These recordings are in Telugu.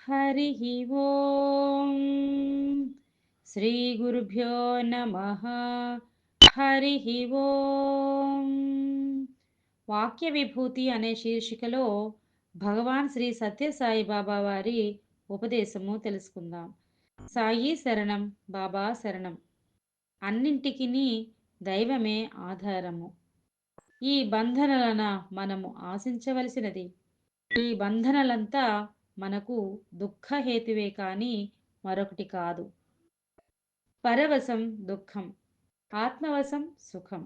హరి ఓం. శ్రీ గురుభ్యో నమ. హరి ఓం. వాక్య విభూతి అనే శీర్షికలో భగవాన్ శ్రీ సత్యసాయి బాబా వారి ఉపదేశము తెలుసుకుందాం. సాయి శరణం, బాబా శరణం. అన్నింటికి దైవమే ఆధారము. ఈ బంధనలన మనము ఆశించవలసినది. ఈ బంధనలంతా మనకు దుఃఖహేతువే కాని మరొకటి కాదు. పరవశం దుఃఖం, ఆత్మవశం సుఖం.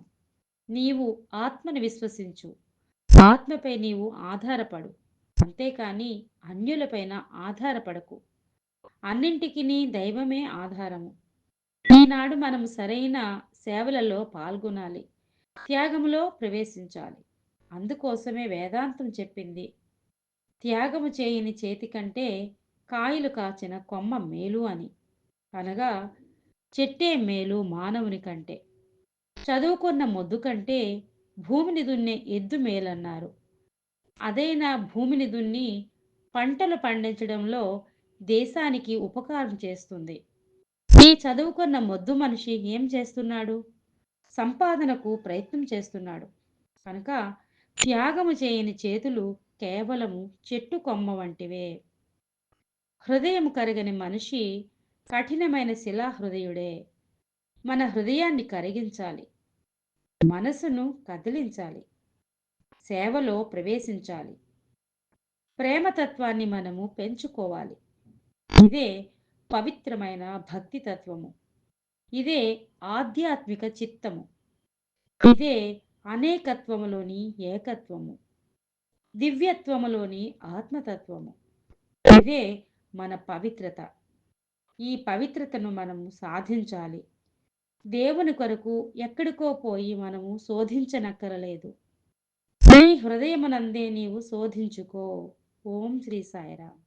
నీవు ఆత్మను విశ్వసించు, ఆత్మపై నీవు ఆధారపడు, అంతేకాని అన్యులపైన ఆధారపడకు. అన్నింటికి దైవమే ఆధారము. ఈనాడు మనం సరైన సేవలలో పాల్గొనాలి, త్యాగములో ప్రవేశించాలి. అందుకోసమే వేదాంతం చెప్పింది, త్యాగము చేయని చేతి కంటే కాయలు కాచిన కొమ్మ మేలు అని. అనగా చెట్టే మేలు మానవుని కంటే, చదువుకున్న మొద్దు కంటే భూమిని దున్నే ఎద్దు మేలన్నారు. అదైనా భూమిని దున్ని పంటలు పండించడంలో దేశానికి ఉపకారం చేస్తుంది. ఈ చదువుకున్న మొద్దు మనిషి ఏం చేస్తున్నాడు? సంపాదనకు ప్రయత్నం చేస్తున్నాడు. కనుక త్యాగము చేయని చేతులు కేవలము చెట్టు కొమ్మ వంటివే. హృదయం కరగని మనిషి కఠినమైన శిలా హృదయుడే. మన హృదయాన్ని కరిగించాలి, మనసును కదిలించాలి, సేవలో ప్రవేశించాలి, ప్రేమతత్వాన్ని మనము పెంచుకోవాలి. ఇదే పవిత్రమైన భక్తి తత్వము. ఇదే ఆధ్యాత్మిక చిత్తము. ఇదే అనేకత్వములోని ఏకత్వము, దివ్యత్వములోని ఆత్మతత్వము. ఇదే మన పవిత్రత. ఈ పవిత్రతను మనము సాధించాలి. దేవుని కొరకు ఎక్కడికో పోయి మనము శోధించనక్కరలేదు. నీ హృదయమునందే నీవు శోధించుకో. ఓం శ్రీ సాయిరామ్.